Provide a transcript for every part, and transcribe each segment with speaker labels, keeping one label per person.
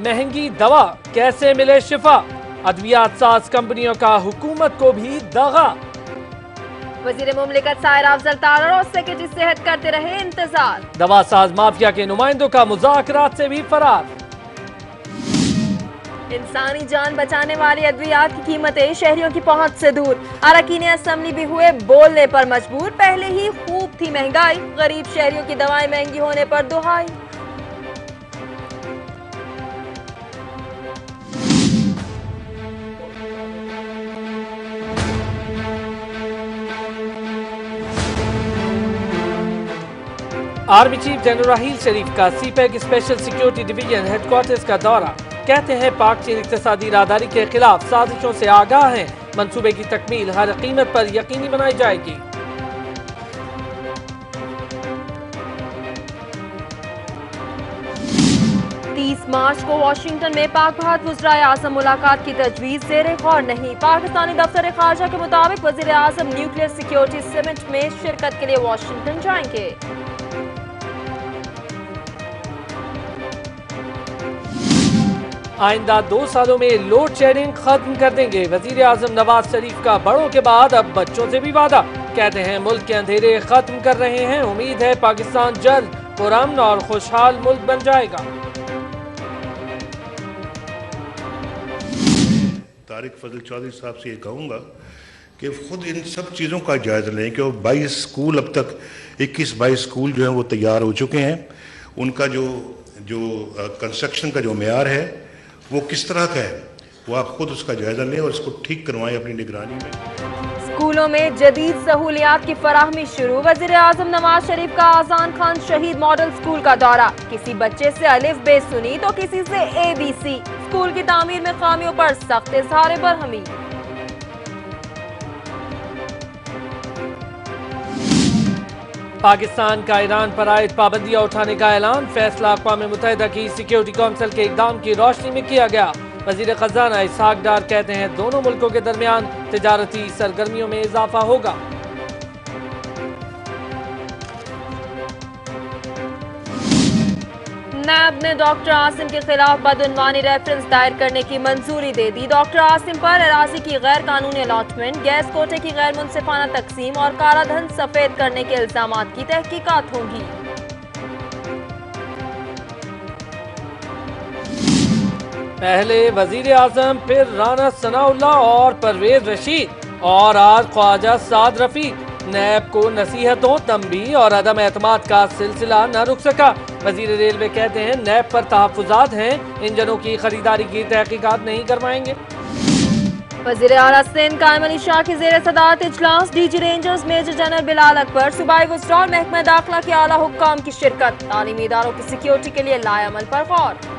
Speaker 1: महंगी दवा कैसे मिले शिफा, अद्वियात साज कंपनियों का हुकूमत को भी दगा।
Speaker 2: वजीर मुमलिकत साहिर अफजल तारड़ और सेक्रेटरी सेहत करते रहे इंतजार।
Speaker 1: दवा साज माफिया के नुमाइंदों का मुज़ाकरात से भी फरार।
Speaker 2: इंसानी जान बचाने वाली अद्वियात की कीमतें शहरियों की पहुंच से दूर, अरकान असेंबली भी हुए बोलने पर मजबूर। पहले ही खूब थी महंगाई, गरीब शहरियों की दवाएं महंगी होने पर दुहाई।
Speaker 1: आर्मी चीफ जनरल राहील शरीफ का CPEC special security division headquarters का दौरा। कहते हैं पाक चीन इक़्तिसादी राहदारी के खिलाफ साजिशों से आगाह हैं। मंसूबे की तकमील हर कीमत पर यकीनी बनाई जाएगी।
Speaker 2: मार्च को वाशिंगटन में पाक भारत वज़ीर आज़म मुलाकात की तजवीज़ ज़ेरे गौर नहीं। पाकिस्तानी दफ्तर ख़ारजा के मुताबिक वज़ीर आज़म न्यूक्लियर सिक्योरिटी समिट में शिरकत के लिए वाशिंगटन जाएंगे।
Speaker 1: आइंदा 2 सालों में लोड शेडिंग खत्म कर देंगे। वज़ीर आज़म नवाज शरीफ का बड़ों के बाद अब बच्चों से भी वादा। कहते हैं मुल्क के अंधेरे खत्म कर रहे हैं। उम्मीद है पाकिस्तान जल्द पुरअमन और खुशहाल मुल्क बन जाएगा।
Speaker 3: तारिक फजल चौधरी साहब से ये कहूँगा कि खुद इन सब चीज़ों का जायज़ा लें कि 22 स्कूल अब तक 21-22 स्कूल जो हैं वो तैयार हो चुके हैं। उनका जो कंस्ट्रक्शन का जो मेयार है वो किस तरह का है, वो आप खुद उसका जायज़ा लें और इसको ठीक करवाएं अपनी निगरानी में।
Speaker 2: स्कूलों में जदीद सहूलियात की फराहमी शुरू। वज़ीर आज़म नवाज शरीफ का आज़ान खान शहीद मॉडल स्कूल का दौरा। किसी बच्चे से अलिफ बे सुनी तो किसी से ABC। स्कूल की तामीर में खामियों पर सख्त इज़हार बरहमी।
Speaker 1: पाकिस्तान का ईरान पर आयद पाबंदियां उठाने का ऐलान। फैसला अक़वाम मुत्तहिदा की सिक्योरिटी काउंसिल के इक़दाम की रोशनी में किया गया। वज़ीर ख़ज़ाना इसहाक डार कहते हैं दोनों मुल्कों के दरमियान तिजारती सरगर्मियों में इजाफा होगा।
Speaker 2: नैब ने डॉक्टर आसिम के खिलाफ बदउनवानी रेफरेंस दायर करने की मंजूरी दे दी। डॉक्टर आसिम पर अराज़ी की गैर कानूनी अलॉटमेंट, गैस कोटे की गैर मुनसिफाना तकसीम और काला धन सफेद करने के इल्जामात की तहकीकात होंगी।
Speaker 1: पहले वजीर आजम, फिर राना सनाउल्लाह और परवेज रशीद और आज ख्वाजा साद रफीक। नैब को नसीहतों, तंबीह और अदम एतमाद का सिलसिला न रुक सका। वजीर रेलवे कहते हैं नैब पर तहफ़्फ़ुज़ात हैं, इंजनों की खरीदारी की तहकीकात नहीं करवाएंगे।
Speaker 2: वज़ीर आला सिंध कायम अली शाह की ज़ेर सदारत इजलास। DG rangers major general Bilal Akbar, सूबाई वज़रा और महकमा दाखिला के आला हुक्काम की शिरकत। तालीमी इदारों की सिक्योरिटी के लिए लाए अमल पर गौर।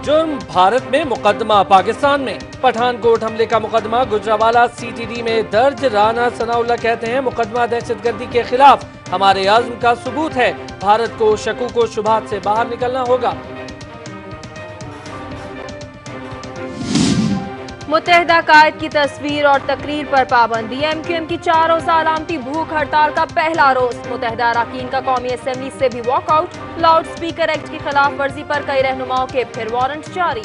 Speaker 1: जुर्म भारत में, मुकदमा पाकिस्तान में। पठानकोट हमले का मुकदमा गुजरावाला CTD में दर्ज। राना सनाउल्लाह कहते हैं मुकदमा दहशतगर्दी के खिलाफ हमारे आज़्म का सबूत है। भारत को शकूक व शुबहात से बाहर निकलना होगा।
Speaker 2: मुत्तहिदा कायद की तस्वीर और तकरीर पर पाबंदी। MQM की 4 रोज़ा अलामती भूख हड़ताल का पहला रोज। मुत्तहिदा अरकान का कौमी असेंबली से भी वॉकआउट। लाउड स्पीकर एक्ट की खिलाफ वर्जी पर कई रहनुमाओं के फिर वारंट जारी।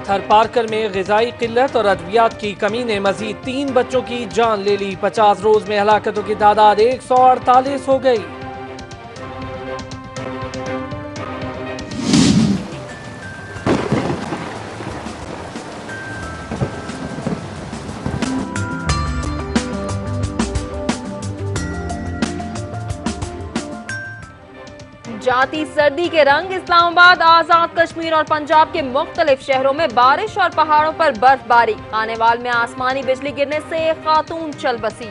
Speaker 1: थरपारकर में ग़िज़ाई किल्लत और अद्वियात की कमी ने मजीद 3 बच्चों की जान ले ली। 50 रोज में हलाकतों की तादाद 148 हो गई।
Speaker 2: जाती सर्दी के रंग। इस्लामाबाद, आजाद कश्मीर और पंजाब के मुख्तलिफ शहरों में बारिश और पहाड़ों पर बर्फबारी। आनेवाल में आसमानी बिजली गिरने से एक खातून चल बसी।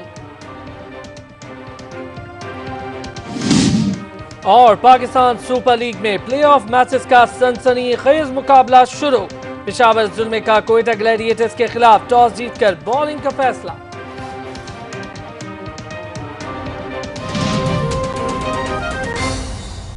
Speaker 1: और पाकिस्तान सुपर लीग में प्लेऑफ मैचेस का सनसनीखेज मुकाबला शुरू। पेशावर जुल्मे का कोयटा ग्लैडिएटर्स के खिलाफ टॉस जीतकर बॉलिंग का फैसला।